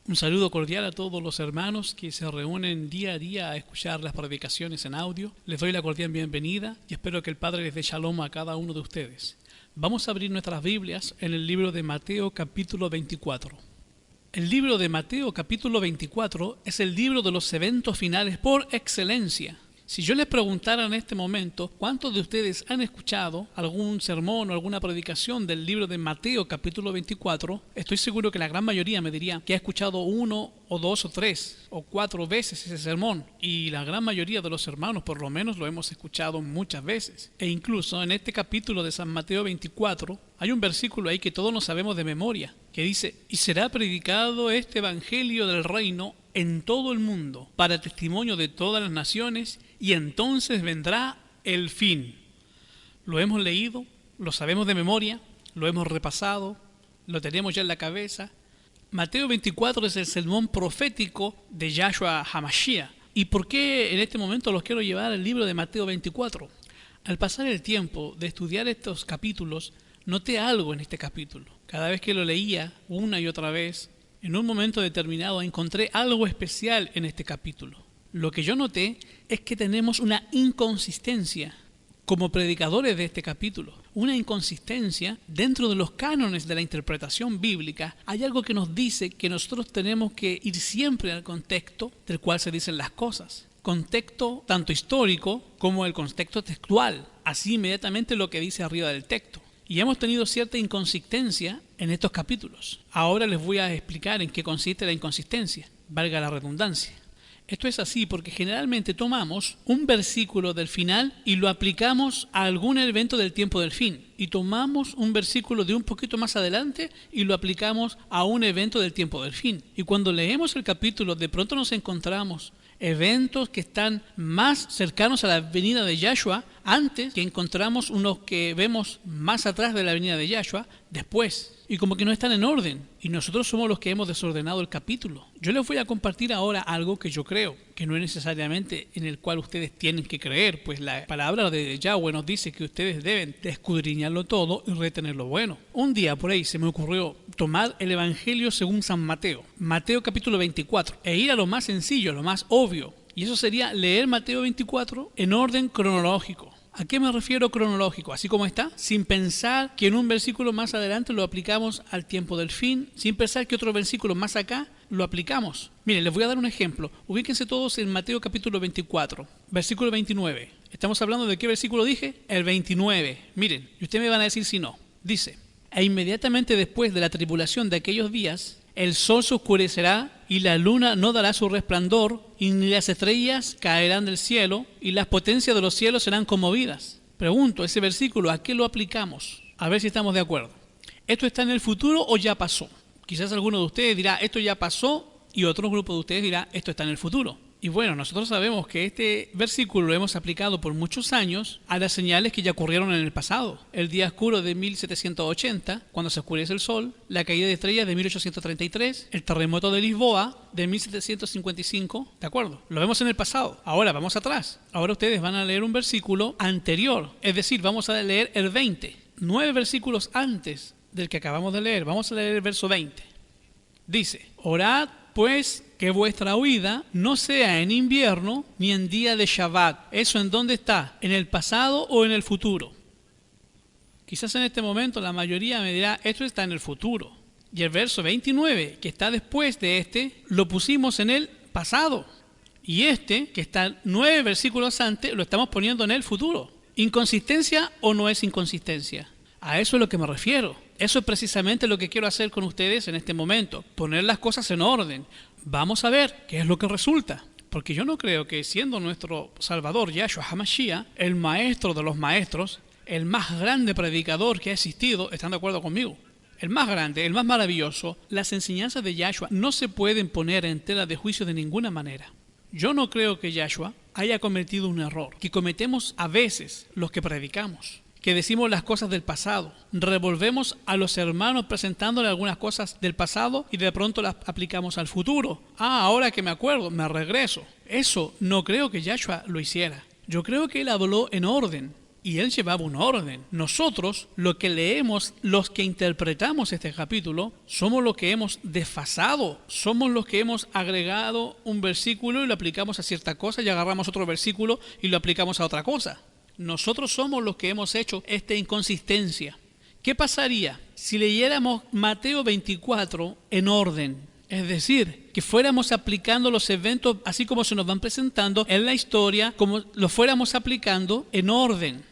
Un saludo cordial a todos los hermanos que se reúnen día a día a escuchar las predicaciones en audio. Les doy la cordial bienvenida y espero que el Padre les dé shalom a cada uno de ustedes. Vamos a abrir nuestras Biblias en el libro de Mateo capítulo 24. El libro de Mateo capítulo 24 es el libro de los eventos finales por excelencia. Si yo les preguntara en este momento cuántos de ustedes han escuchado algún sermón o alguna predicación del libro de Mateo capítulo 24, estoy seguro que la gran mayoría me diría que ha escuchado uno o dos o tres o cuatro veces ese sermón, y la gran mayoría de los hermanos por lo menos lo hemos escuchado muchas veces. E incluso en este capítulo de San Mateo 24 hay un versículo ahí que todos nos sabemos de memoria, que dice: y será predicado este evangelio del reino en todo el mundo, para testimonio de todas las naciones, y entonces vendrá el fin. Lo hemos leído, lo sabemos de memoria, lo hemos repasado, lo tenemos ya en la cabeza. Mateo 24 es el sermón profético de Yahshua HaMashiach. ¿Y por qué en este momento los quiero llevar al libro de Mateo 24? Al pasar el tiempo de estudiar estos capítulos, noté algo en este capítulo. Cada vez que lo leía una y otra vez, en un momento determinado encontré algo especial en este capítulo. Lo que yo noté es que tenemos una inconsistencia como predicadores de este capítulo. Una inconsistencia dentro de los cánones de la interpretación bíblica. Hay algo que nos dice que nosotros tenemos que ir siempre al contexto del cual se dicen las cosas. Contexto tanto histórico como el contexto textual. Así inmediatamente lo que dice arriba del texto. Y hemos tenido cierta inconsistencia en estos capítulos. Ahora les voy a explicar en qué consiste la inconsistencia, valga la redundancia. Esto es así porque generalmente tomamos un versículo del final y lo aplicamos a algún evento del tiempo del fin. Y tomamos un versículo de un poquito más adelante y lo aplicamos a un evento del tiempo del fin. Y cuando leemos el capítulo, de pronto nos encontramos eventos que están más cercanos a la venida de Yahshua antes, que encontramos unos que vemos más atrás de la venida de Yahshua después, y como que no están en orden, y nosotros somos los que hemos desordenado el capítulo. Yo les voy a compartir ahora algo que yo creo, que no es necesariamente en el cual ustedes tienen que creer, pues la palabra de Yahweh nos dice que ustedes deben de escudriñarlo todo y retener lo bueno. Un día por ahí se me ocurrió tomar el Evangelio según San Mateo, Mateo capítulo 24, e ir a lo más sencillo, lo más obvio, y eso sería leer Mateo 24 en orden cronológico. ¿A qué me refiero cronológico? Así como está, sin pensar que en un versículo más adelante lo aplicamos al tiempo del fin, sin pensar que otro versículo más acá lo aplicamos. Miren, les voy a dar un ejemplo. Ubíquense todos en Mateo capítulo 24, versículo 29. ¿Estamos hablando de qué versículo dije? El 29. Miren, y ustedes me van a decir si no. Dice: e inmediatamente después de la tribulación de aquellos días, el sol se oscurecerá y la luna no dará su resplandor, y ni las estrellas caerán del cielo, y las potencias de los cielos serán conmovidas. Pregunto, ese versículo, ¿a qué lo aplicamos? A ver si estamos de acuerdo. ¿Esto está en el futuro o ya pasó? Quizás alguno de ustedes dirá, esto ya pasó, y otro grupo de ustedes dirá, esto está en el futuro. Y bueno, nosotros sabemos que este versículo lo hemos aplicado por muchos años a las señales que ya ocurrieron en el pasado. El día oscuro de 1780, cuando se oscurece el sol, la caída de estrellas de 1833, el terremoto de Lisboa de 1755, ¿de acuerdo? Lo vemos en el pasado. Ahora vamos atrás. Ahora ustedes van a leer un versículo anterior, es decir, vamos a leer el 20. 9 versículos antes del que acabamos de leer. Vamos a leer el verso 20. Dice: orad pues que vuestra huida no sea en invierno ni en día de Shabbat. ¿Eso en dónde está? ¿En el pasado o en el futuro? Quizás en este momento la mayoría me dirá, esto está en el futuro. Y el verso 29, que está después de este, lo pusimos en el pasado. Y este, que está 9 versículos antes, lo estamos poniendo en el futuro. ¿Inconsistencia o no es inconsistencia? A eso es lo que me refiero. Eso es precisamente lo que quiero hacer con ustedes en este momento, poner las cosas en orden. Vamos a ver qué es lo que resulta. Porque yo no creo que siendo nuestro Salvador, Yahshua HaMashiach, el maestro de los maestros, el más grande predicador que ha existido, ¿están de acuerdo conmigo? El más grande, el más maravilloso, las enseñanzas de Yahshua no se pueden poner en tela de juicio de ninguna manera. Yo no creo que Yahshua haya cometido un error, que cometemos a veces los que predicamos, que decimos las cosas del pasado, revolvemos a los hermanos presentándole algunas cosas del pasado y de pronto las aplicamos al futuro. Ahora que me acuerdo, me regreso. Eso no creo que Yahshua lo hiciera. Yo creo que él habló en orden. y él llevaba un orden. Nosotros, lo que leemos, los que interpretamos este capítulo, somos los que hemos desfasado, somos los que hemos agregado un versículo y lo aplicamos a cierta cosa y agarramos otro versículo y lo aplicamos a otra cosa. Nosotros somos los que hemos hecho esta inconsistencia. ¿Qué pasaría si leyéramos Mateo 24 en orden? Es decir, que fuéramos aplicando los eventos así como se nos van presentando en la historia, como los fuéramos aplicando en orden.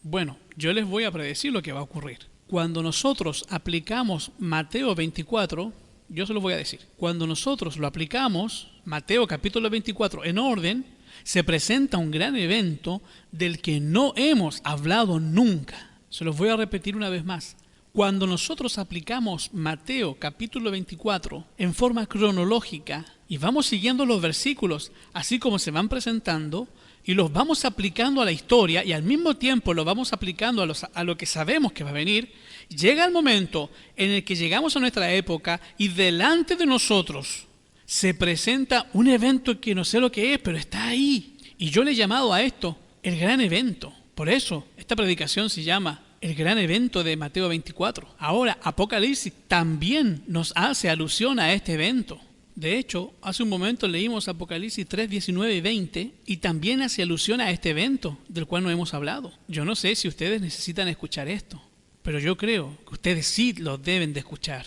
Bueno, yo les voy a predecir lo que va a ocurrir. Cuando nosotros aplicamos Mateo 24, yo se lo voy a decir. Cuando nosotros lo aplicamos, Mateo capítulo 24, en orden, se presenta un gran evento del que no hemos hablado nunca. Se los voy a repetir una vez más. Cuando nosotros aplicamos Mateo capítulo 24 en forma cronológica y vamos siguiendo los versículos así como se van presentando y los vamos aplicando a la historia y al mismo tiempo lo vamos aplicando a lo que sabemos que va a venir, llega el momento en el que llegamos a nuestra época y delante de nosotros se presenta un evento que no sé lo que es, pero está ahí. Y yo le he llamado a esto el gran evento. Por eso esta predicación se llama el gran evento de Mateo 24. Ahora, Apocalipsis también nos hace alusión a este evento. De hecho, hace un momento leímos Apocalipsis 3, 19 y 20 y también hace alusión a este evento del cual no hemos hablado. Yo no sé si ustedes necesitan escuchar esto, pero yo creo que ustedes sí lo deben de escuchar.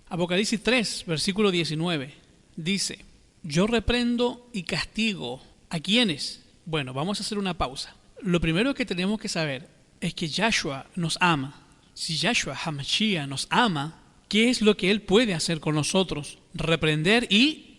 Apocalipsis 3, versículo 19, dice: yo reprendo y castigo. ¿A quiénes? Bueno, vamos a hacer una pausa. Lo primero que tenemos que saber es que Yahshua nos ama. Si Yahshua HaMashiach nos ama, ¿qué es lo que Él puede hacer con nosotros? Reprender y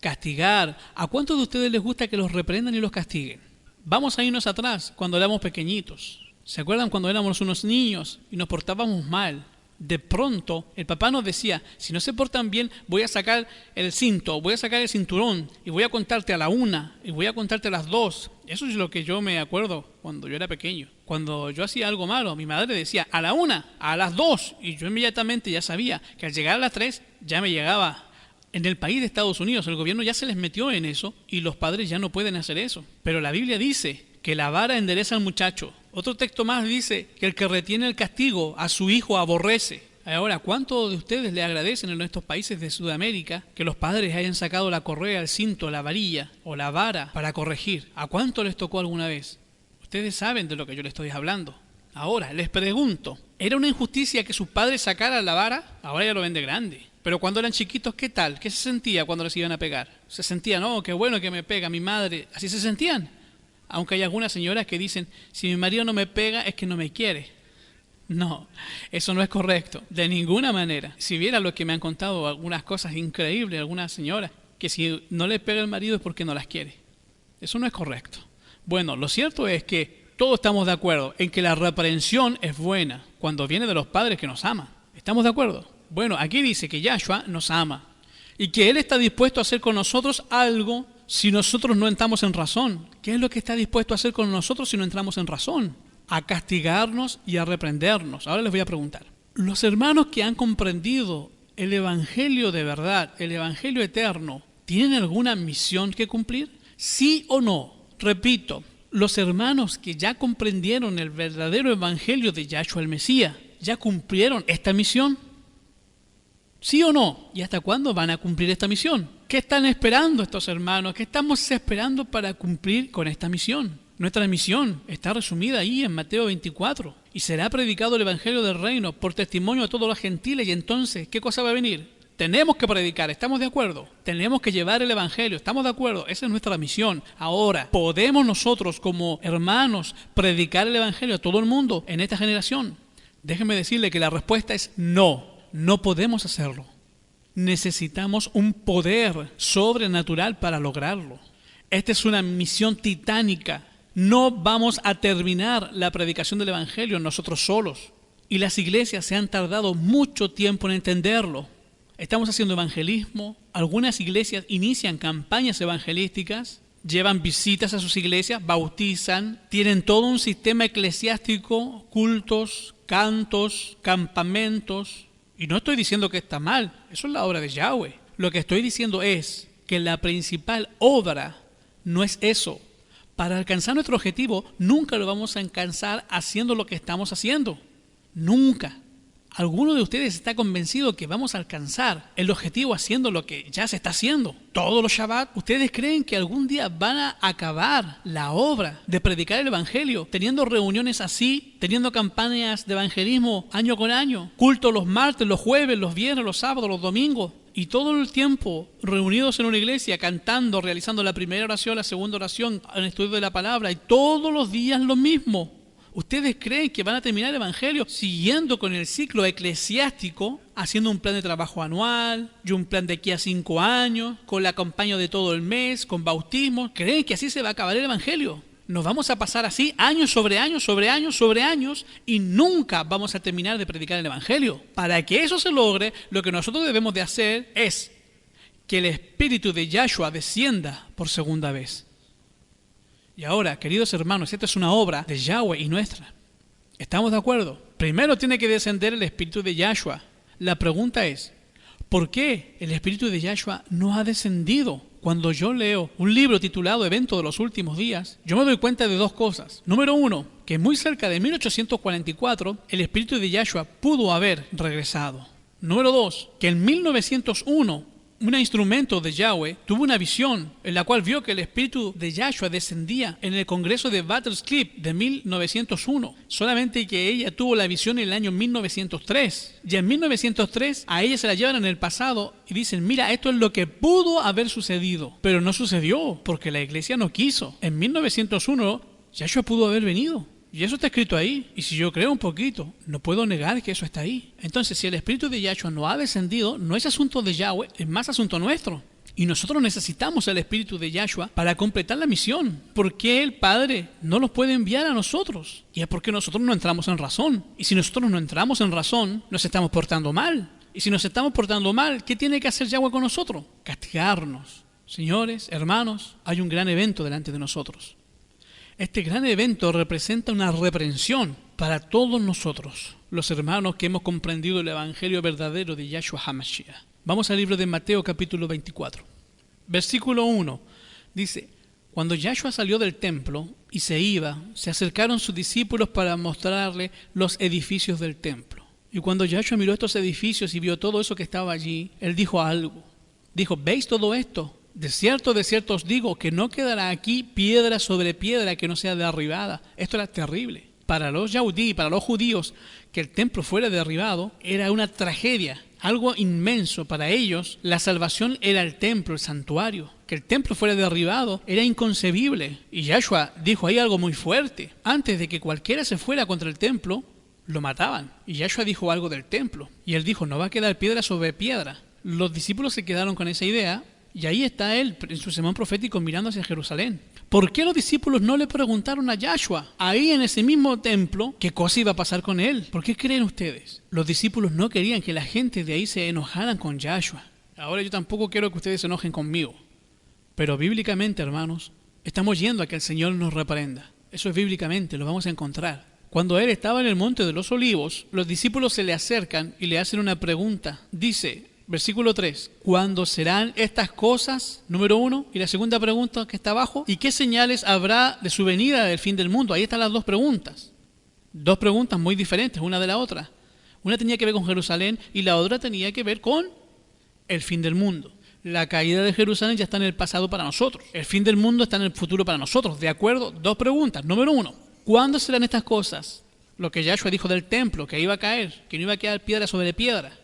castigar. ¿A cuántos de ustedes les gusta que los reprendan y los castiguen? Vamos a irnos atrás, cuando éramos pequeñitos. ¿Se acuerdan cuando éramos unos niños y nos portábamos mal? De pronto, el papá nos decía, si no se portan bien, voy a sacar el cinto, voy a sacar el cinturón y voy a contarte a la 1 y voy a contarte a las 2. Eso es lo que yo me acuerdo cuando yo era pequeño. Cuando yo hacía algo malo, mi madre decía, a la 1, a las 2. Y yo inmediatamente ya sabía que al llegar a las 3 ya me llegaba. En el país de Estados Unidos, el gobierno ya se les metió en eso y los padres ya no pueden hacer eso. Pero la Biblia dice que la vara endereza al muchacho. Otro texto más dice que el que retiene el castigo a su hijo aborrece. Ahora, ¿cuántos de ustedes le agradecen en estos países de Sudamérica que los padres hayan sacado la correa, el cinto, la varilla o la vara para corregir? ¿A cuánto les tocó alguna vez? Ustedes saben de lo que yo les estoy hablando. Ahora, les pregunto, ¿era una injusticia que sus padres sacaran la vara? Ahora ya lo ven de grande. Pero cuando eran chiquitos, ¿qué tal? ¿Qué se sentía cuando les iban a pegar? Se sentían, oh, qué bueno que me pega mi madre. ¿Así se sentían? Aunque hay algunas señoras que dicen, si mi marido no me pega es que no me quiere. No, eso no es correcto, de ninguna manera. Si viera lo que me han contado algunas cosas increíbles, algunas señoras, que si no le pega el marido es porque no las quiere. Eso no es correcto. Bueno, lo cierto es que todos estamos de acuerdo en que la reprensión es buena cuando viene de los padres que nos aman. ¿Estamos de acuerdo? Bueno, aquí dice que Yahshua nos ama y que Él está dispuesto a hacer con nosotros algo si nosotros no entramos en razón. ¿Qué es lo que está dispuesto a hacer con nosotros si no entramos en razón? A castigarnos y a reprendernos. Ahora les voy a preguntar. Los hermanos que han comprendido el Evangelio de verdad, el Evangelio eterno, ¿tienen alguna misión que cumplir? ¿Sí o no? Repito, los hermanos que ya comprendieron el verdadero Evangelio de Yahshua el Mesías, ¿ya cumplieron esta misión? ¿Sí o no? ¿Y hasta cuándo van a cumplir esta misión? ¿Qué están esperando estos hermanos? ¿Qué estamos esperando para cumplir con esta misión? Nuestra misión está resumida ahí en Mateo 24. Y será predicado el Evangelio del Reino por testimonio a todos los gentiles. Y entonces, ¿qué cosa va a venir? Tenemos que predicar, ¿estamos de acuerdo? Tenemos que llevar el Evangelio, ¿estamos de acuerdo? Esa es nuestra misión. Ahora, ¿podemos nosotros como hermanos predicar el Evangelio a todo el mundo en esta generación? Déjenme decirle que la respuesta es no. No podemos hacerlo. Necesitamos un poder sobrenatural para lograrlo. Esta es una misión titánica. No vamos a terminar la predicación del Evangelio nosotros solos. Y las iglesias se han tardado mucho tiempo en entenderlo. Estamos haciendo evangelismo. Algunas iglesias inician campañas evangelísticas, llevan visitas a sus iglesias, bautizan, tienen todo un sistema eclesiástico, cultos, cantos, campamentos. Y no estoy diciendo que está mal, eso es la obra de Yahweh. Lo que estoy diciendo es que la principal obra no es eso. Para alcanzar nuestro objetivo, nunca lo vamos a alcanzar haciendo lo que estamos haciendo. Nunca. ¿Alguno de ustedes está convencido que vamos a alcanzar el objetivo haciendo lo que ya se está haciendo? Todos los Shabbat, ¿ustedes creen que algún día van a acabar la obra de predicar el Evangelio teniendo reuniones así, teniendo campañas de evangelismo año con año, cultos los martes, los jueves, los viernes, los sábados, los domingos, y todo el tiempo reunidos en una iglesia, cantando, realizando la primera oración, la segunda oración, el estudio de la palabra, y todos los días lo mismo? ¿Ustedes creen que van a terminar el Evangelio siguiendo con el ciclo eclesiástico, haciendo un plan de trabajo anual y un plan de aquí a 5 años, con la campaña de todo el mes, con bautismo? ¿Creen que así se va a acabar el Evangelio? Nos vamos a pasar así años sobre años, sobre años, sobre años, y nunca vamos a terminar de predicar el Evangelio. Para que eso se logre, lo que nosotros debemos de hacer es que el Espíritu de Yahshua descienda por segunda vez. Y ahora, queridos hermanos, esta es una obra de Yahweh y nuestra. ¿Estamos de acuerdo? Primero tiene que descender el Espíritu de Yahshua. La pregunta es, ¿por qué el Espíritu de Yahshua no ha descendido? Cuando yo leo un libro titulado Evento de los Últimos Días, yo me doy cuenta de dos cosas. Número uno, que muy cerca de 1844, el Espíritu de Yahshua pudo haber regresado. Número dos, que en 1901, un instrumento de Yahweh tuvo una visión en la cual vio que el Espíritu de Yahshua descendía en el Congreso de Battlescliffe de 1901. Solamente que ella tuvo la visión en el año 1903. Y en 1903 a ella se la llevan en el pasado y dicen, mira, esto es lo que pudo haber sucedido. Pero no sucedió porque la iglesia no quiso. En 1901 Yahshua pudo haber venido. Y eso está escrito ahí. Y si yo creo un poquito, no puedo negar que eso está ahí. Entonces, si el Espíritu de Yahshua no ha descendido, no es asunto de Yahweh, es más asunto nuestro. Y nosotros necesitamos el Espíritu de Yahshua para completar la misión. ¿Por qué el Padre no los puede enviar a nosotros? Y es porque nosotros no entramos en razón. Y si nosotros no entramos en razón, nos estamos portando mal. Y si nos estamos portando mal, ¿qué tiene que hacer Yahweh con nosotros? Castigarnos. Señores, hermanos, hay un gran evento delante de nosotros. Este gran evento representa una reprensión para todos nosotros, los hermanos que hemos comprendido el Evangelio verdadero de Yahshua HaMashiach. Vamos al libro de Mateo capítulo 24. Versículo 1 dice, cuando Yahshua salió del templo y se iba, se acercaron sus discípulos para mostrarle los edificios del templo. Y cuando Yahshua miró estos edificios y vio todo eso que estaba allí, él dijo algo. Dijo, ¿veis todo esto? De cierto os digo que no quedará aquí piedra sobre piedra que no sea derribada. Esto era terrible. Para los yaudí, para los judíos, que el templo fuera derribado era una tragedia, algo inmenso. Para ellos, la salvación era el templo, el santuario. Que el templo fuera derribado era inconcebible. Y Yahshua dijo ahí algo muy fuerte. Antes de que cualquiera se fuera contra el templo, lo mataban. Y Yahshua dijo algo del templo. Y él dijo, no va a quedar piedra sobre piedra. Los discípulos se quedaron con esa idea. Y ahí está él, en su sermón profético, mirando hacia Jerusalén. ¿Por qué los discípulos no le preguntaron a Yahshua, ahí en ese mismo templo, qué cosa iba a pasar con él? ¿Por qué creen ustedes? Los discípulos no querían que la gente de ahí se enojaran con Yahshua. Ahora yo tampoco quiero que ustedes se enojen conmigo. Pero bíblicamente, hermanos, estamos yendo a que el Señor nos reprenda. Eso es bíblicamente, lo vamos a encontrar. Cuando él estaba en el monte de los olivos, los discípulos se le acercan y le hacen una pregunta. Dice, versículo 3, ¿cuándo serán estas cosas? Número 1, y la segunda pregunta que está abajo, ¿y qué señales habrá de su venida del fin del mundo? Ahí están las dos preguntas. Dos preguntas muy diferentes, una de la otra. Una tenía que ver con Jerusalén y la otra tenía que ver con el fin del mundo. La caída de Jerusalén ya está en el pasado para nosotros. El fin del mundo está en el futuro para nosotros. ¿De acuerdo? Dos preguntas. Número 1, ¿cuándo serán estas cosas? Lo que Yahshua dijo del templo, que iba a caer, que no iba a quedar piedra sobre piedra.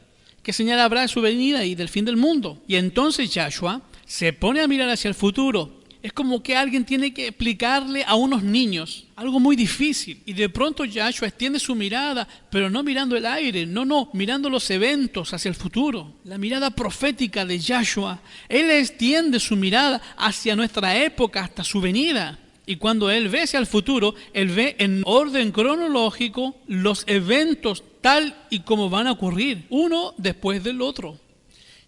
¿Qué señal habrá de su venida y del fin del mundo? Y entonces Yahshua se pone a mirar hacia el futuro. Es como que alguien tiene que explicarle a unos niños algo muy difícil. Y de pronto Yahshua extiende su mirada, pero no mirando el aire, no, mirando los eventos hacia el futuro. La mirada profética de Yahshua. Él extiende su mirada hacia nuestra época, hasta su venida. Y cuando él ve hacia el futuro, él ve en orden cronológico los eventos tal y como van a ocurrir, uno después del otro.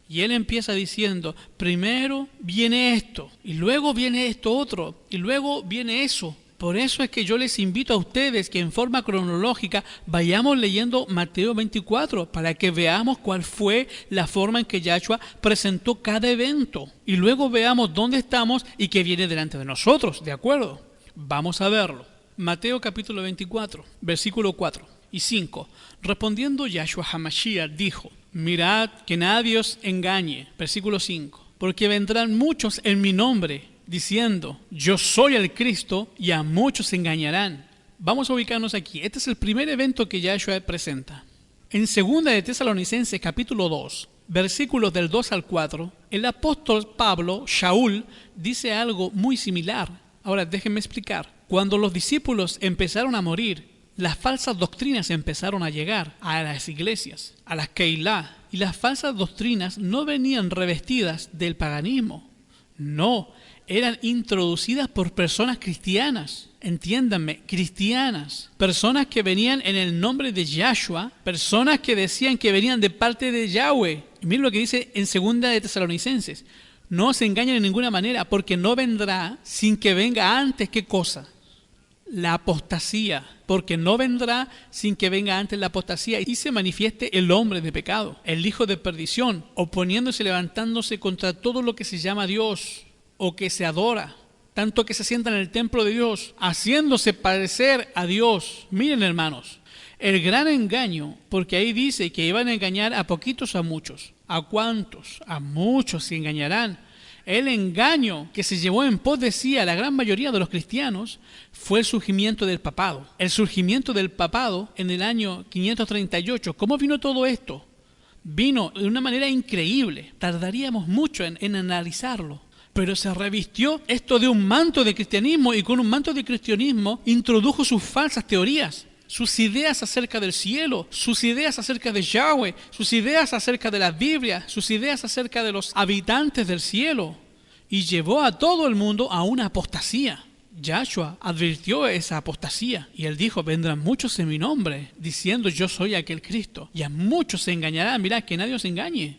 Y él empieza diciendo, primero viene esto, y luego viene esto otro, y luego viene eso. Por eso es que yo les invito a ustedes que en forma cronológica vayamos leyendo Mateo 24 para que veamos cuál fue la forma en que Yahshua presentó cada evento. Y luego veamos dónde estamos y qué viene delante de nosotros, ¿de acuerdo? Vamos a verlo. Mateo capítulo 24, versículo 4 y 5. Respondiendo Yahshua HaMashiach dijo: mirad que nadie os engañe. Versículo 5. Porque vendrán muchos en mi nombre, diciendo: yo soy el Cristo, y a muchos se engañarán. Vamos a ubicarnos aquí. Este es el primer evento que Yahshua presenta. En 2 de Tesalonicenses capítulo 2, versículos del 2 al 4, el apóstol Pablo, Shaul, dice algo muy similar. Ahora déjenme explicar. Cuando los discípulos empezaron a morir, las falsas doctrinas empezaron a llegar a las iglesias, a las Keilah, y las falsas doctrinas no venían revestidas del paganismo. No, eran introducidas por personas cristianas. Entiéndanme, cristianas. Personas que venían en el nombre de Yahshua, personas que decían que venían de parte de Yahweh. Y miren lo que dice en 2 de Tesalonicenses: no se engañen de ninguna manera, porque no vendrá sin que venga antes, ¿qué cosa? La apostasía. Porque no vendrá sin que venga antes la apostasía y se manifieste el hombre de pecado, el hijo de perdición, oponiéndose y levantándose contra todo lo que se llama Dios o que se adora, tanto que se sienta en el templo de Dios, haciéndose parecer a Dios. Miren, hermanos, el gran engaño, porque ahí dice que iban a engañar a poquitos o a muchos. ¿A cuántos? A muchos se engañarán. El engaño que se llevó en pos de sí a la gran mayoría de los cristianos fue el surgimiento del papado. El surgimiento del papado en el año 538. ¿Cómo vino todo esto? Vino de una manera increíble. Tardaríamos mucho en analizarlo. Pero se revistió esto de un manto de cristianismo, y con un manto de cristianismo introdujo sus falsas teorías, sus ideas acerca del cielo, sus ideas acerca de Yahweh, sus ideas acerca de la Biblia, sus ideas acerca de los habitantes del cielo, y llevó a todo el mundo a una apostasía. Yahshua advirtió esa apostasía, y él dijo: vendrán muchos en mi nombre, diciendo yo soy aquel Cristo, y a muchos se engañarán. Mirad, que nadie os engañe.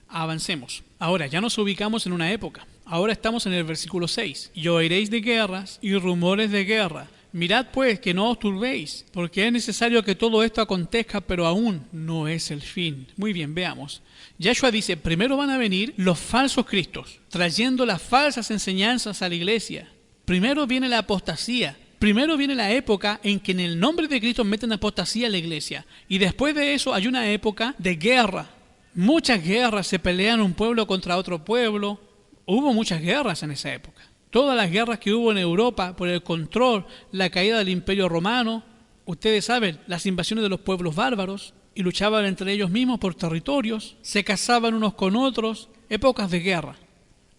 Avancemos. Ahora ya nos ubicamos en una época. Ahora estamos en el versículo 6. Y oiréis de guerras y rumores de guerra. Mirad pues que no os turbéis, porque es necesario que todo esto acontezca, pero aún no es el fin. Muy bien, veamos. Yahshua dice: primero van a venir los falsos cristos, trayendo las falsas enseñanzas a la iglesia. Primero viene la apostasía. Primero viene la época en que en el nombre de Cristo meten apostasía a la iglesia. Y después de eso hay una época de guerra. Muchas guerras, se pelean un pueblo contra otro pueblo. Hubo muchas guerras en esa época. Todas las guerras que hubo en Europa por el control, la caída del Imperio Romano, ustedes saben, las invasiones de los pueblos bárbaros, y luchaban entre ellos mismos por territorios, se casaban unos con otros, épocas de guerra,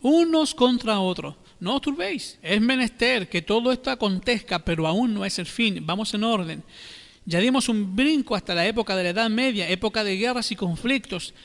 unos contra otros. No os turbéis, es menester que todo esto acontezca, pero aún no es el fin. Vamos en orden. Ya dimos un brinco hasta la época de la Edad Media, época de guerras y conflictos.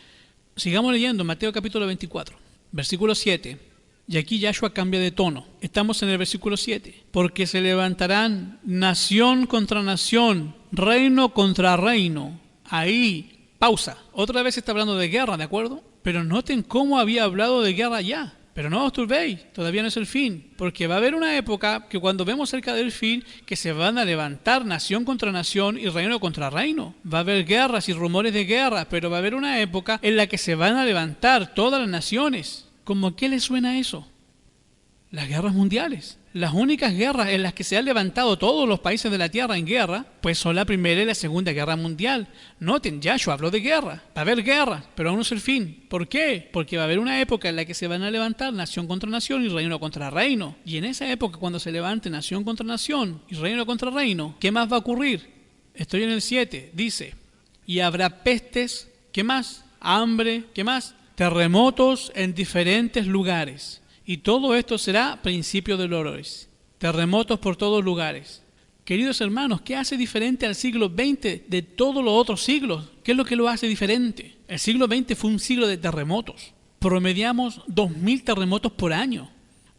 Sigamos leyendo Mateo capítulo 24, versículo 7. Y aquí Yahshua cambia de tono. Estamos en el versículo 7. Porque se levantarán nación contra nación, reino contra reino. Ahí, pausa. Otra vez está hablando de guerra, ¿de acuerdo? Pero noten cómo había hablado de guerra ya. Pero no os turbéis, todavía no es el fin, porque va a haber una época que cuando vemos cerca del fin, que se van a levantar nación contra nación y reino contra reino. Va a haber guerras y rumores de guerra, pero va a haber una época en la que se van a levantar todas las naciones. ¿Cómo qué les suena eso? Las guerras mundiales. Las únicas guerras en las que se han levantado todos los países de la tierra en guerra, pues son la Primera y la Segunda Guerra Mundial. Noten, Yahshua habló de guerra. Va a haber guerra, pero aún no es el fin. ¿Por qué? Porque va a haber una época en la que se van a levantar nación contra nación y reino contra reino. Y en esa época, cuando se levante nación contra nación y reino contra reino, ¿qué más va a ocurrir? Estoy en el 7, dice: y habrá pestes, ¿qué más? Hambre, ¿qué más? Terremotos en diferentes lugares. Y todo esto será principio de dolores. Terremotos por todos lugares. Queridos hermanos, ¿qué hace diferente al siglo XX de todos los otros siglos? ¿Qué es lo que lo hace diferente? El siglo XX fue un siglo de terremotos. Promediamos 2000 terremotos por año.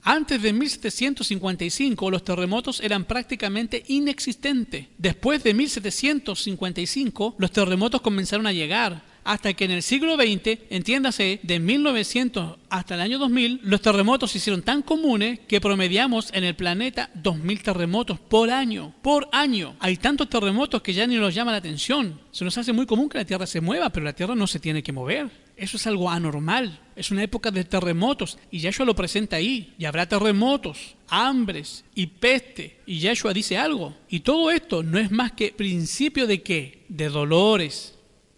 Antes de 1755 los terremotos eran prácticamente inexistentes. Después de 1755 los terremotos comenzaron a llegar. Hasta que en el siglo XX, entiéndase, de 1900 hasta el año 2000, los terremotos se hicieron tan comunes que promediamos en el planeta 2000 terremotos por año. ¡Por año! Hay tantos terremotos que ya ni nos llama la atención. Se nos hace muy común que la Tierra se mueva, pero la Tierra no se tiene que mover. Eso es algo anormal. Es una época de terremotos y Yahshua lo presenta ahí. Y habrá terremotos, hambres y peste. Y Yahshua dice algo. Y todo esto no es más que principio de ¿qué? De dolores.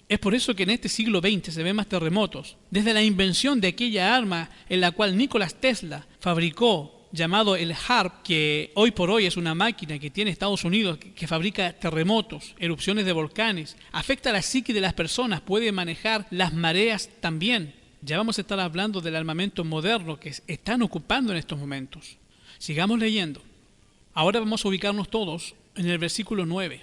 Es por eso que en este siglo XX se ven más terremotos. Desde la invención de aquella arma en la cual Nikola Tesla fabricó, llamado el HAARP, que hoy por hoy es una máquina que tiene Estados Unidos, que fabrica terremotos, erupciones de volcanes, afecta a la psique de las personas, puede manejar las mareas también. Ya vamos a estar hablando del armamento moderno que están ocupando en estos momentos. Sigamos leyendo. Ahora vamos a ubicarnos todos en el versículo 9.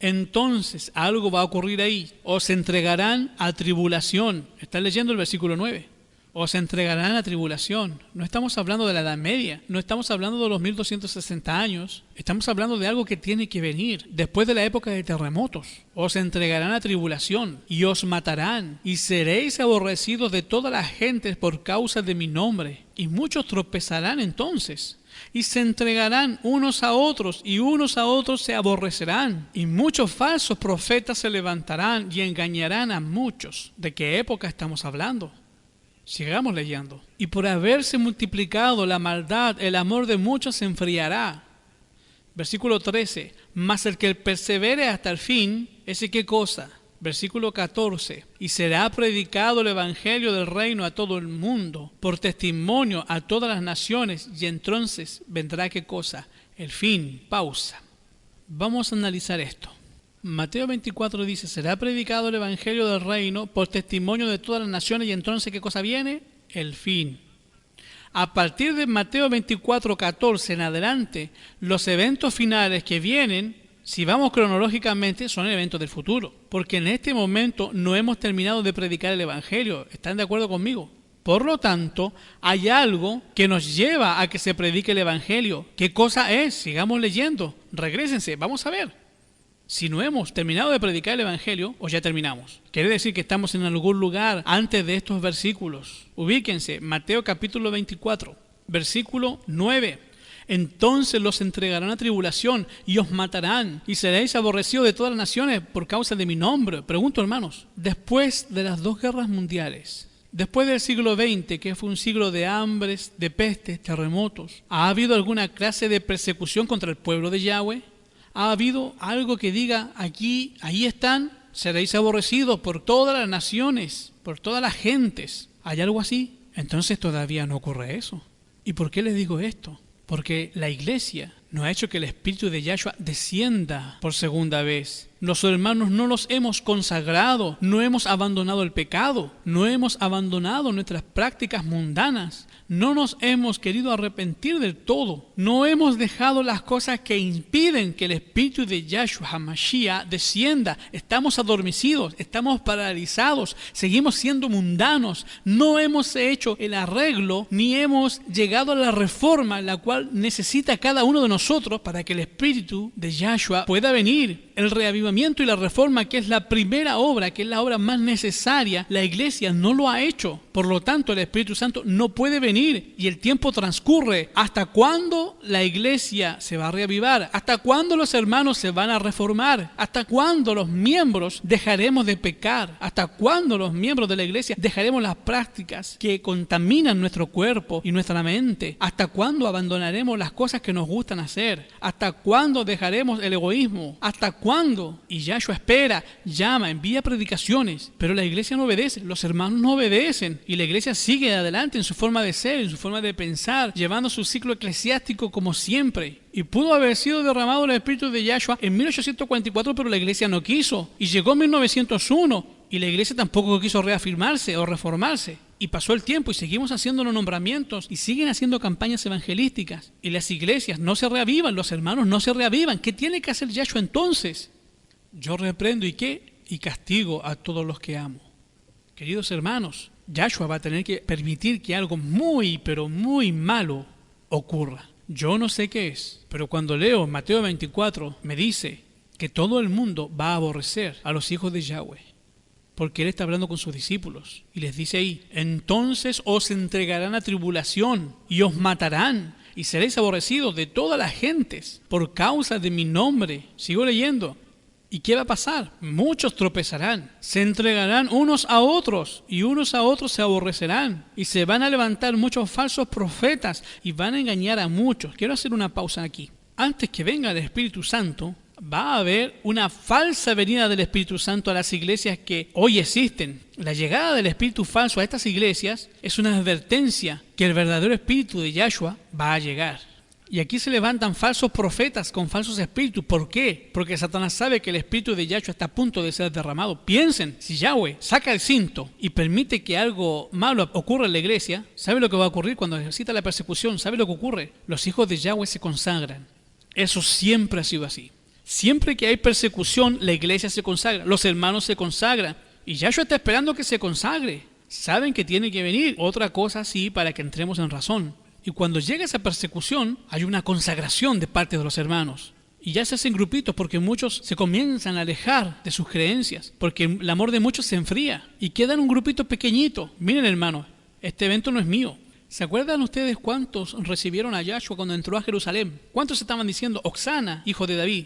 Entonces algo va a ocurrir ahí. Os entregarán a tribulación. ¿Están leyendo el versículo 9? Os entregarán a tribulación. No estamos hablando de la Edad Media, no estamos hablando de los 1260 años, estamos hablando de algo que tiene que venir después de la época de terremotos. Os entregarán a tribulación y os matarán y seréis aborrecidos de todas las gentes por causa de mi nombre. Y muchos tropezarán entonces y se entregarán unos a otros y unos a otros se aborrecerán. Y muchos falsos profetas se levantarán y engañarán a muchos. ¿De qué época estamos hablando? Sigamos leyendo. Y por haberse multiplicado la maldad, el amor de muchos se enfriará. Versículo 13. Mas el que persevere hasta el fin, ¿ese qué cosa? Versículo 14. Y será predicado el evangelio del reino a todo el mundo, por testimonio a todas las naciones, y entonces vendrá ¿qué cosa? El fin. Pausa. Vamos a analizar esto. Mateo 24 dice, será predicado el evangelio del reino por testimonio de todas las naciones, y entonces ¿qué cosa viene? El fin. A partir de Mateo 24, 14 en adelante, los eventos finales que vienen, si vamos cronológicamente, son eventos del futuro, porque en este momento no hemos terminado de predicar el evangelio. ¿Están de acuerdo conmigo? Por lo tanto, hay algo que nos lleva a que se predique el evangelio. ¿Qué cosa es? Sigamos leyendo. Regrésense, vamos a ver. Si no hemos terminado de predicar el evangelio, o ya terminamos. Quiere decir que estamos en algún lugar antes de estos versículos. Ubíquense, Mateo capítulo 24, versículo 9. Entonces los entregarán a tribulación y os matarán y seréis aborrecidos de todas las naciones por causa de mi nombre. Pregunto, hermanos, después de las dos guerras mundiales, después del siglo XX, que fue un siglo de hambres, de pestes, terremotos, ¿ha habido alguna clase de persecución contra el pueblo de Yahweh? ¿Ha habido algo que diga aquí, ahí están, seréis aborrecidos por todas las naciones, por todas las gentes? ¿Hay algo así? Entonces todavía no ocurre eso. ¿Y por qué les digo esto? Porque la iglesia no ha hecho que el Espíritu de Yahshua descienda por segunda vez. Los hermanos no los hemos consagrado, no hemos abandonado el pecado, no hemos abandonado nuestras prácticas mundanas, no nos hemos querido arrepentir del todo, no hemos dejado las cosas que impiden que el Espíritu de Yahshua HaMashiach descienda. Estamos adormecidos, estamos paralizados, seguimos siendo mundanos, no hemos hecho el arreglo ni hemos llegado a la reforma la cual necesita cada uno de nosotros para que el Espíritu de Yahshua pueda venir. El reavivamiento y la reforma, que es la primera obra, que es la obra más necesaria, la iglesia no lo ha hecho. Por lo tanto, el Espíritu Santo no puede venir y el tiempo transcurre. ¿Hasta cuándo la iglesia se va a reavivar? ¿Hasta cuándo los hermanos se van a reformar? ¿Hasta cuándo los miembros dejaremos de pecar? ¿Hasta cuándo los miembros de la iglesia dejaremos las prácticas que contaminan nuestro cuerpo y nuestra mente? ¿Hasta cuándo abandonaremos las cosas que nos gustan hacer? ¿Hasta cuándo dejaremos el egoísmo? ¿Hasta cuándo? Y Yahshua espera, llama, envía predicaciones, pero la iglesia no obedece, los hermanos no obedecen, y la iglesia sigue adelante en su forma de ser, en su forma de pensar, llevando su ciclo eclesiástico como siempre. Y pudo haber sido derramado el Espíritu de Yahshua en 1844, pero la iglesia no quiso. Y llegó 1901, y la iglesia tampoco quiso reafirmarse o reformarse. Y pasó el tiempo y seguimos haciendo los nombramientos y siguen haciendo campañas evangelísticas. Y las iglesias no se reavivan, los hermanos no se reavivan. ¿Qué tiene que hacer Yahshua entonces? Yo reprendo y castigo a todos los que amo. Queridos hermanos, Yahshua va a tener que permitir que algo muy, pero muy malo ocurra. Yo no sé qué es, pero cuando leo Mateo 24 me dice que todo el mundo va a aborrecer a los hijos de Yahweh. Porque Él está hablando con sus discípulos y les dice ahí, entonces os entregarán a tribulación y os matarán y seréis aborrecidos de todas las gentes por causa de mi nombre. Sigo leyendo. ¿Y qué va a pasar? Muchos tropezarán, se entregarán unos a otros y unos a otros se aborrecerán y se van a levantar muchos falsos profetas y van a engañar a muchos. Quiero hacer una pausa aquí. Antes que venga el Espíritu Santo, va a haber una falsa venida del Espíritu Santo a las iglesias que hoy existen. La llegada del Espíritu falso a estas iglesias es una advertencia que el verdadero Espíritu de Yahshua va a llegar. Y aquí se levantan falsos profetas con falsos espíritus. ¿Por qué? Porque Satanás sabe que el Espíritu de Yahshua está a punto de ser derramado. Piensen, si Yahweh saca el cinto y permite que algo malo ocurra en la iglesia, ¿sabe lo que va a ocurrir cuando ejercita la persecución? ¿Sabe lo que ocurre? Los hijos de Yahweh se consagran. Eso siempre ha sido así. Siempre que hay persecución, la iglesia se consagra, los hermanos se consagran. Y Yahshua está esperando que se consagre. Saben que tiene que venir otra cosa así para que entremos en razón. Y cuando llega esa persecución, hay una consagración de parte de los hermanos. Y ya se hacen grupitos porque muchos se comienzan a alejar de sus creencias, porque el amor de muchos se enfría y quedan un grupito pequeñito. Miren, hermanos, este evento no es mío. ¿Se acuerdan ustedes cuántos recibieron a Yahshua cuando entró a Jerusalén? ¿Cuántos estaban diciendo, Oxana, hijo de David?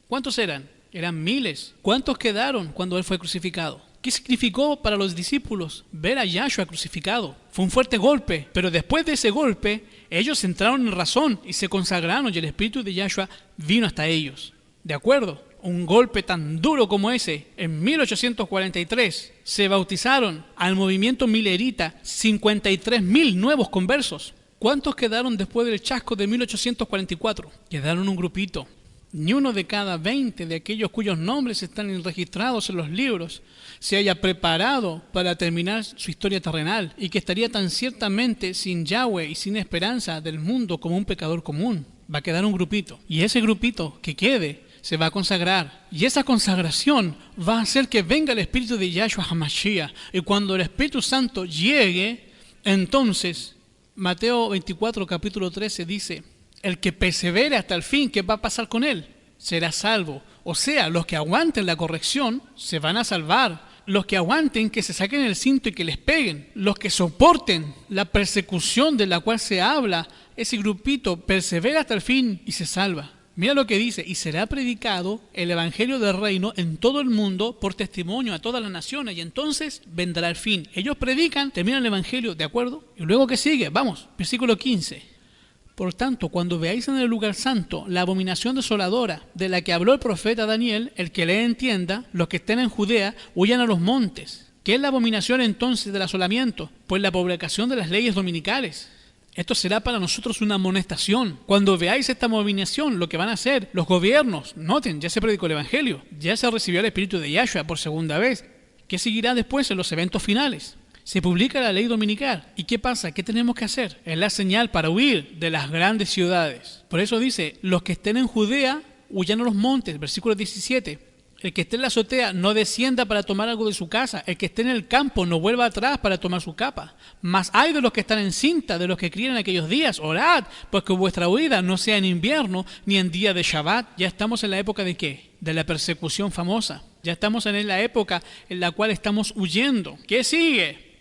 ¿Cuántos eran? Eran miles. ¿Cuántos quedaron cuando él fue crucificado? ¿Qué significó para los discípulos ver a Yahshua crucificado? Fue un fuerte golpe, pero después de ese golpe, ellos entraron en razón y se consagraron y el Espíritu de Yahshua vino hasta ellos. ¿De acuerdo? Un golpe tan duro como ese, en 1843, se bautizaron al movimiento milerita 53.000 nuevos conversos. ¿Cuántos quedaron después del chasco de 1844? Quedaron un grupito. Ni uno de cada 20 de aquellos cuyos nombres están registrados en los libros se haya preparado para terminar su historia terrenal y que estaría tan ciertamente sin Yahweh y sin esperanza del mundo como un pecador común. Va a quedar un grupito y ese grupito que quede se va a consagrar y esa consagración va a hacer que venga el Espíritu de Yahshua HaMashiach y cuando el Espíritu Santo llegue, entonces Mateo 24 capítulo 13 dice: el que persevere hasta el fin, ¿qué va a pasar con él? Será salvo. O sea, los que aguanten la corrección se van a salvar. Los que aguanten que se saquen el cinto y que les peguen. Los que soporten la persecución de la cual se habla, ese grupito persevera hasta el fin y se salva. Mira lo que dice: y será predicado el evangelio del reino en todo el mundo por testimonio a todas las naciones y entonces vendrá el fin. Ellos predican, terminan el evangelio, ¿de acuerdo? Y luego ¿qué sigue? Vamos, versículo 15. Por tanto, cuando veáis en el lugar santo la abominación desoladora de la que habló el profeta Daniel, el que le entienda, los que estén en Judea, huyan a los montes. ¿Qué es la abominación entonces del asolamiento? Pues la publicación de las leyes dominicales. Esto será para nosotros una amonestación. Cuando veáis esta abominación, lo que van a hacer los gobiernos, noten, ya se predicó el evangelio, ya se recibió el Espíritu de Yahshua por segunda vez. ¿Qué seguirá después en los eventos finales? Se publica la ley dominical. ¿Y qué pasa? ¿Qué tenemos que hacer? Es la señal para huir de las grandes ciudades. Por eso dice, los que estén en Judea, huyan a los montes. Versículo 17. El que esté en la azotea no descienda para tomar algo de su casa. El que esté en el campo no vuelva atrás para tomar su capa. Mas hay de los que están en cinta, de los que crían en aquellos días. Orad, pues que vuestra huida no sea en invierno ni en día de Shabbat. Ya estamos en la época de ¿qué? De la persecución famosa. Ya estamos en la época en la cual estamos huyendo. ¿Qué sigue?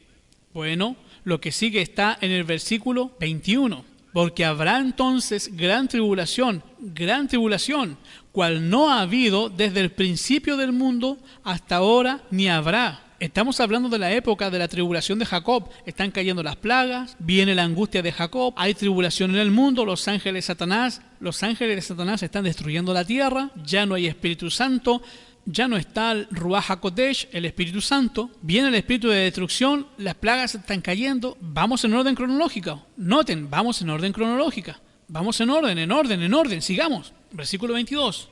Bueno, lo que sigue está en el versículo 21. Porque habrá entonces gran tribulación, cual no ha habido desde el principio del mundo hasta ahora ni habrá. Estamos hablando de la época de la tribulación de Jacob. Están cayendo las plagas, viene la angustia de Jacob, hay tribulación en el mundo, los ángeles de Satanás están destruyendo la tierra, ya no hay Espíritu Santo, ya no está el Ruach HaKodesh, el Espíritu Santo, viene el espíritu de destrucción, las plagas están cayendo, vamos en orden cronológico. Noten, vamos en orden cronológica. Vamos en orden, sigamos. Versículo 22.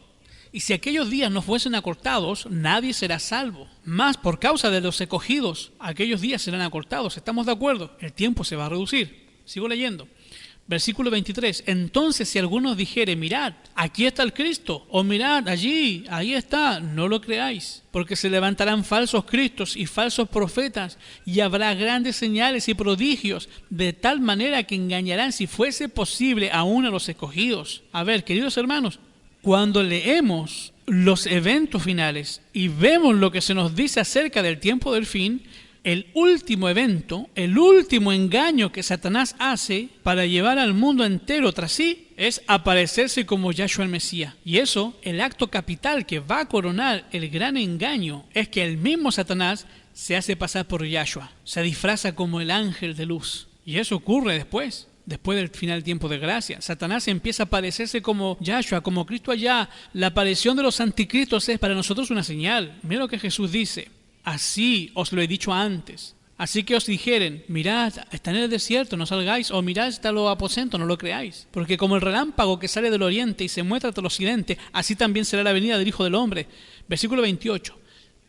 Y si aquellos días no fuesen acortados, nadie será salvo. Mas por causa de los escogidos, aquellos días serán acortados. ¿Estamos de acuerdo? El tiempo se va a reducir. Sigo leyendo. Versículo 23. Entonces si alguno dijere, mirad, aquí está el Cristo, o mirad, allí, ahí está, no lo creáis, porque se levantarán falsos cristos y falsos profetas, y habrá grandes señales y prodigios, de tal manera que engañarán, si fuese posible, aún a los escogidos. A ver, queridos hermanos, cuando leemos los eventos finales y vemos lo que se nos dice acerca del tiempo del fin, El último evento, el último engaño que Satanás hace para llevar al mundo entero tras sí es aparecerse como Yahshua el Mesías. Y eso, el acto capital que va a coronar el gran engaño, es que el mismo Satanás se hace pasar por Yahshua, se disfraza como el ángel de luz. Y eso ocurre después del final del tiempo de gracia. Satanás empieza a aparecerse como Yahshua, como Cristo allá. La aparición de los anticristos es para nosotros una señal. Mira lo que Jesús dice. Así os lo he dicho antes. Así que os dijeren, mirad, está en el desierto, no salgáis, o mirad, está en los aposentos, no lo creáis. Porque como el relámpago que sale del oriente y se muestra hasta el occidente, así también será la venida del Hijo del Hombre. Versículo 28.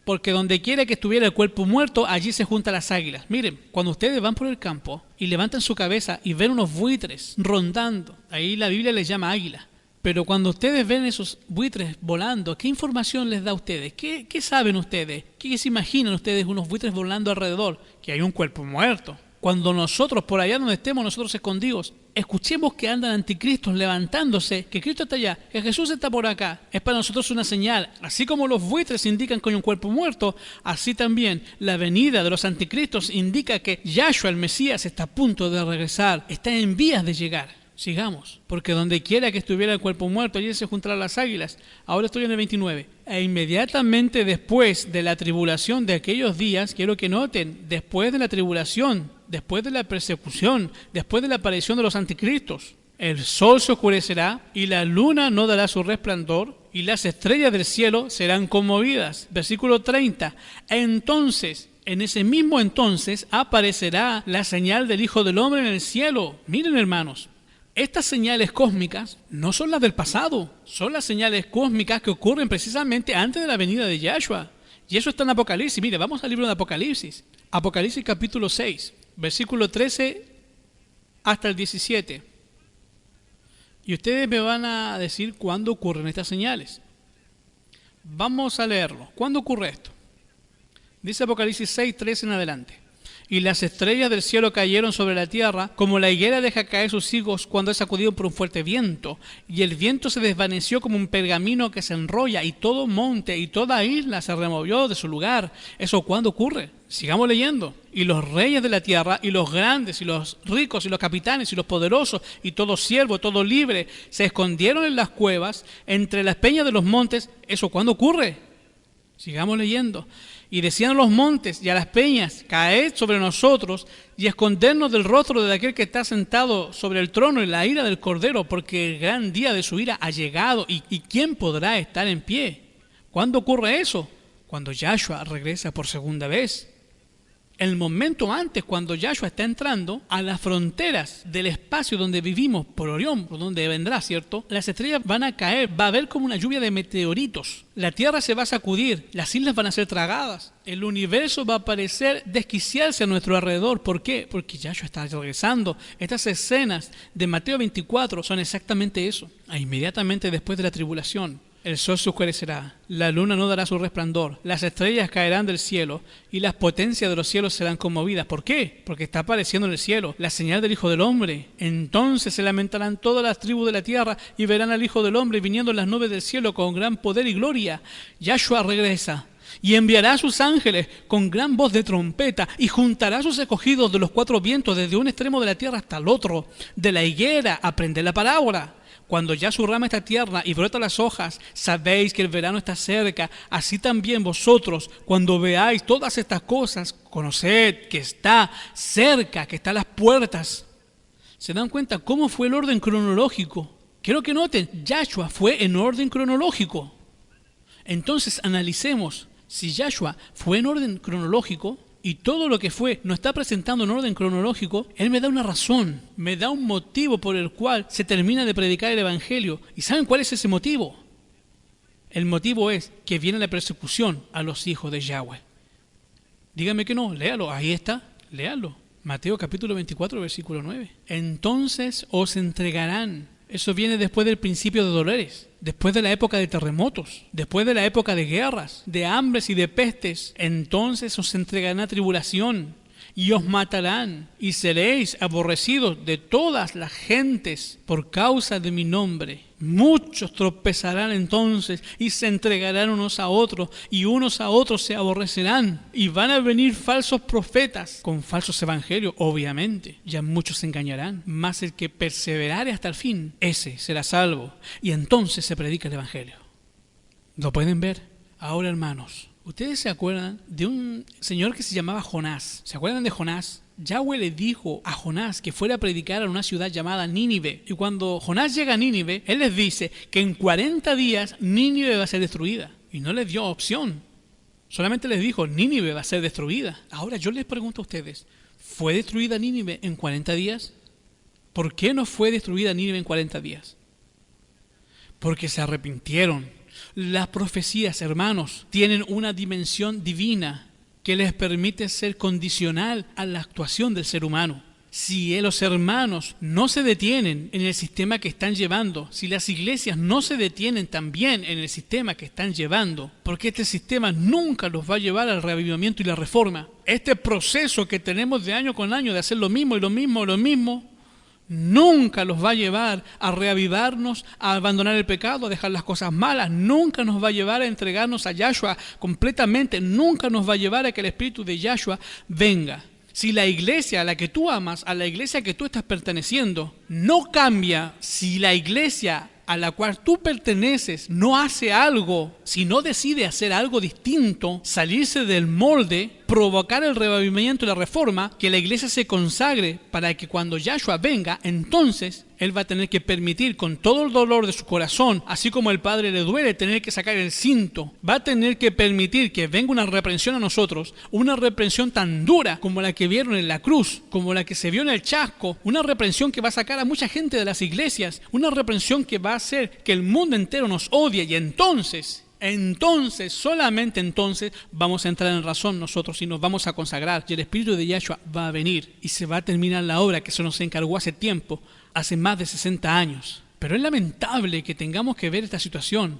Porque donde quiera que estuviera el cuerpo muerto, allí se juntan las águilas. Miren, cuando ustedes van por el campo y levantan su cabeza y ven unos buitres rondando, ahí la Biblia les llama águila. Pero cuando ustedes ven esos buitres volando, ¿qué información les da a ustedes? ¿Qué saben ustedes? ¿Qué se imaginan ustedes unos buitres volando alrededor? Que hay un cuerpo muerto. Cuando nosotros, por allá donde estemos, nosotros escondidos, escuchemos que andan anticristos levantándose, que Cristo está allá, que Jesús está por acá, es para nosotros una señal. Así como los buitres indican que hay un cuerpo muerto, así también la venida de los anticristos indica que Yahshua el Mesías está a punto de regresar, está en vías de llegar. Sigamos, porque donde quiera que estuviera el cuerpo muerto, allí se juntarán las águilas. Ahora estoy en el 29. E inmediatamente después de la tribulación de aquellos días, quiero que noten, después de la tribulación, después de la persecución, después de la aparición de los anticristos, el sol se oscurecerá y la luna no dará su resplandor y las estrellas del cielo serán conmovidas. Versículo 30. Entonces, en ese mismo entonces, aparecerá la señal del Hijo del Hombre en el cielo. Miren, hermanos. Estas señales cósmicas no son las del pasado, son las señales cósmicas que ocurren precisamente antes de la venida de Yahshua. Y eso está en Apocalipsis. Mire, vamos al libro de Apocalipsis. Apocalipsis capítulo 6, versículo 13 hasta el 17. Y ustedes me van a decir cuándo ocurren estas señales. Vamos a leerlo. ¿Cuándo ocurre esto? Dice Apocalipsis 6, 13 en adelante. Y las estrellas del cielo cayeron sobre la tierra, como la higuera deja caer sus higos cuando es sacudido por un fuerte viento. Y el viento se desvaneció como un pergamino que se enrolla, y todo monte y toda isla se removió de su lugar. ¿Eso cuándo ocurre? Sigamos leyendo. Y los reyes de la tierra, y los grandes, y los ricos, y los capitanes, y los poderosos, y todo siervo, todo libre, se escondieron en las cuevas, entre las peñas de los montes. ¿Eso cuándo ocurre? Sigamos leyendo. Y decían a los montes y a las peñas, caed sobre nosotros y escondernos del rostro de aquel que está sentado sobre el trono y la ira del Cordero, porque el gran día de su ira ha llegado. ¿Y quién podrá estar en pie? ¿Cuándo ocurre eso? Cuando Yahshua regresa por segunda vez. El momento antes, cuando Yahshua está entrando a las fronteras del espacio donde vivimos, por Orión, por donde vendrá, ¿cierto? Las estrellas van a caer, va a haber como una lluvia de meteoritos. La tierra se va a sacudir, las islas van a ser tragadas. El universo va a parecer desquiciarse a nuestro alrededor. ¿Por qué? Porque Yahshua está regresando. Estas escenas de Mateo 24 son exactamente eso. Inmediatamente después de la tribulación, el sol se oscurecerá, la luna no dará su resplandor, las estrellas caerán del cielo y las potencias de los cielos serán conmovidas. ¿Por qué? Porque está apareciendo en el cielo la señal del Hijo del Hombre. Entonces se lamentarán todas las tribus de la tierra y verán al Hijo del Hombre viniendo en las nubes del cielo con gran poder y gloria. Yahshua regresa y enviará a sus ángeles con gran voz de trompeta y juntará a sus escogidos de los cuatro vientos desde un extremo de la tierra hasta el otro. De la higuera aprended la parábola. Cuando ya su rama está tierna y brota las hojas, sabéis que el verano está cerca. Así también vosotros, cuando veáis todas estas cosas, conoced que está cerca, que está a las puertas. ¿Se dan cuenta cómo fue el orden cronológico? Quiero que noten, Yahshua fue en orden cronológico. Entonces analicemos, si Yahshua fue en orden cronológico, y todo lo que fue nos está presentando en orden cronológico, Él me da una razón, me da un motivo por el cual se termina de predicar el Evangelio. ¿Y saben cuál es ese motivo? El motivo es que viene la persecución a los hijos de Yahweh. Dígame que no, léalo, ahí está, léalo. Mateo capítulo 24, versículo 9. Entonces os entregarán. Eso viene después del principio de dolores, después de la época de terremotos, después de la época de guerras, de hambres y de pestes. Entonces os entregarán a tribulación y os matarán y seréis aborrecidos de todas las gentes por causa de mi nombre. Muchos tropezarán entonces y se entregarán unos a otros y unos a otros se aborrecerán y van a venir falsos profetas con falsos evangelios, obviamente. Ya muchos se engañarán, mas el que perseverare hasta el fin, ese será salvo. Y entonces se predica el evangelio. ¿Lo pueden ver? Ahora, hermanos, ¿ustedes se acuerdan de un señor que se llamaba Jonás? ¿Se acuerdan de Jonás? Yahweh le dijo a Jonás que fuera a predicar a una ciudad llamada Nínive. Y cuando Jonás llega a Nínive, él les dice que en 40 días Nínive va a ser destruida. Y no les dio opción. Solamente les dijo, Nínive va a ser destruida. Ahora yo les pregunto a ustedes, ¿fue destruida Nínive en 40 días? ¿Por qué no fue destruida Nínive en 40 días? Porque se arrepintieron. Las profecías, hermanos, tienen una dimensión divina que les permite ser condicional a la actuación del ser humano. Si los hermanos no se detienen en el sistema que están llevando, si las iglesias no se detienen también en el sistema que están llevando, porque este sistema nunca los va a llevar al reavivamiento y la reforma. Este proceso que tenemos de año con año de hacer lo mismo y lo mismo y lo mismo, nunca los va a llevar a reavivarnos, a abandonar el pecado, a dejar las cosas malas. Nunca nos va a llevar a entregarnos a Yahshua completamente. Nunca nos va a llevar a que el Espíritu de Yahshua venga. Si la iglesia a la que tú amas, a la iglesia a que tú estás perteneciendo, no cambia, si la iglesia a la cual tú perteneces no hace algo, si no decide hacer algo distinto, salirse del molde, provocar el reavivamiento y la reforma, que la iglesia se consagre para que cuando Yahshua venga, entonces Él va a tener que permitir con todo el dolor de su corazón, así como el Padre le duele tener que sacar el cinto, va a tener que permitir que venga una reprensión a nosotros, una reprensión tan dura como la que vieron en la cruz, como la que se vio en el chasco, una reprensión que va a sacar a mucha gente de las iglesias, una reprensión que va a hacer que el mundo entero nos odie y entonces, solamente entonces vamos a entrar en razón nosotros y nos vamos a consagrar y el Espíritu de Yahshua va a venir y se va a terminar la obra que se nos encargó hace tiempo, hace más de 60 años. Pero es lamentable que tengamos que ver esta situación,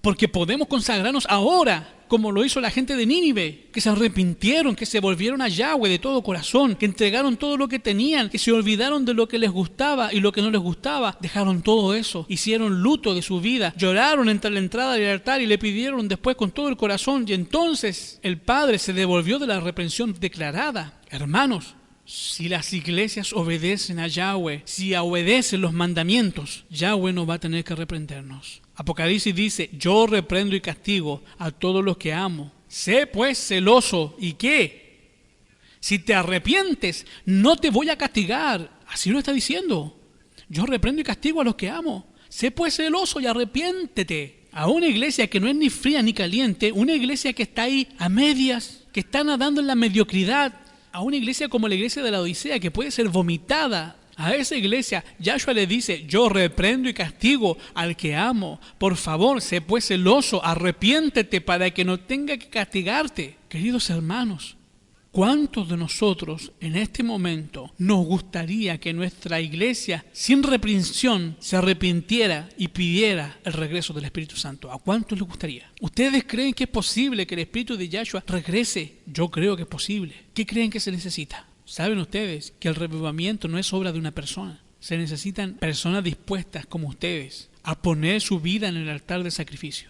porque podemos consagrarnos ahora, como lo hizo la gente de Nínive, que se arrepintieron, que se volvieron a Yahweh de todo corazón, que entregaron todo lo que tenían, que se olvidaron de lo que les gustaba y lo que no les gustaba, dejaron todo eso, hicieron luto de su vida, lloraron entre la entrada del altar y le pidieron después con todo el corazón, y entonces el Padre se devolvió de la reprensión declarada. Hermanos, si las iglesias obedecen a Yahweh, si obedecen los mandamientos, Yahweh no va a tener que reprendernos. Apocalipsis dice, yo reprendo y castigo a todos los que amo. Sé pues celoso. ¿Y qué? Si te arrepientes, no te voy a castigar. Así lo está diciendo. Yo reprendo y castigo a los que amo. Sé pues celoso y arrepiéntete. A una iglesia que no es ni fría ni caliente, una iglesia que está ahí a medias, que está nadando en la mediocridad, a una iglesia como la iglesia de la Odisea, que puede ser vomitada. A esa iglesia, Yahshua le dice, yo reprendo y castigo al que amo. Por favor, sé pues celoso, arrepiéntete para que no tenga que castigarte. Queridos hermanos, ¿cuántos de nosotros en este momento nos gustaría que nuestra iglesia, sin reprensión, se arrepintiera y pidiera el regreso del Espíritu Santo? ¿A cuántos les gustaría? ¿Ustedes creen que es posible que el Espíritu de Yahshua regrese? Yo creo que es posible. ¿Qué creen que se necesita? ¿Saben ustedes que el revivamiento no es obra de una persona? Se necesitan personas dispuestas como ustedes a poner su vida en el altar del sacrificio.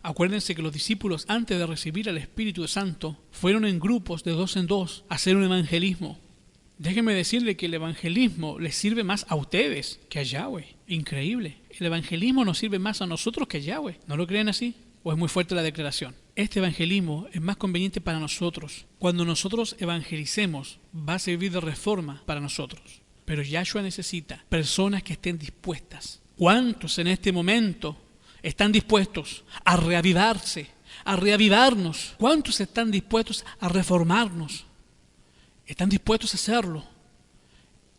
Acuérdense que los discípulos, antes de recibir al Espíritu Santo, fueron en grupos de 2 en 2 a hacer un evangelismo. Déjenme decirle que el evangelismo les sirve más a ustedes que a Yahweh. Increíble. El evangelismo nos sirve más a nosotros que a Yahweh. ¿No lo creen así? ¿O es muy fuerte la declaración? Este evangelismo es más conveniente para nosotros. Cuando nosotros evangelicemos, va a servir de reforma para nosotros. Pero Yahshua necesita personas que estén dispuestas. ¿Cuántos en este momento están dispuestos a reavivarse, a reavivarnos? ¿Cuántos están dispuestos a reformarnos? ¿Están dispuestos a hacerlo?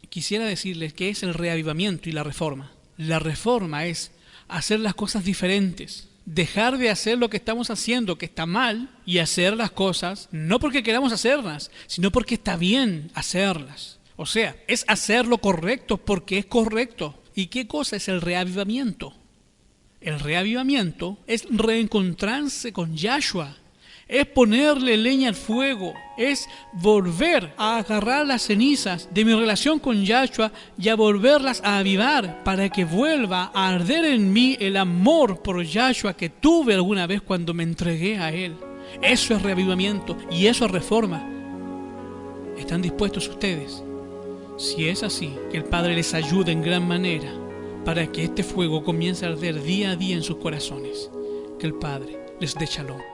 Quisiera decirles que es el reavivamiento y la reforma. La reforma es hacer las cosas diferentes. Dejar de hacer lo que estamos haciendo, que está mal, y hacer las cosas no porque queramos hacerlas, sino porque está bien hacerlas. O sea, es hacer lo correcto porque es correcto. ¿Y qué cosa es el reavivamiento? El reavivamiento es reencontrarse con Yahshua. es ponerle leña al fuego, es volver a agarrar las cenizas de mi relación con Yahshua y a volverlas a avivar para que vuelva a arder en mí el amor por Yahshua que tuve alguna vez cuando me entregué a Él. Eso es reavivamiento y eso es reforma. ¿Están dispuestos ustedes? Si es así, que el Padre les ayude en gran manera para que este fuego comience a arder día a día en sus corazones. Que el Padre les dé shalom.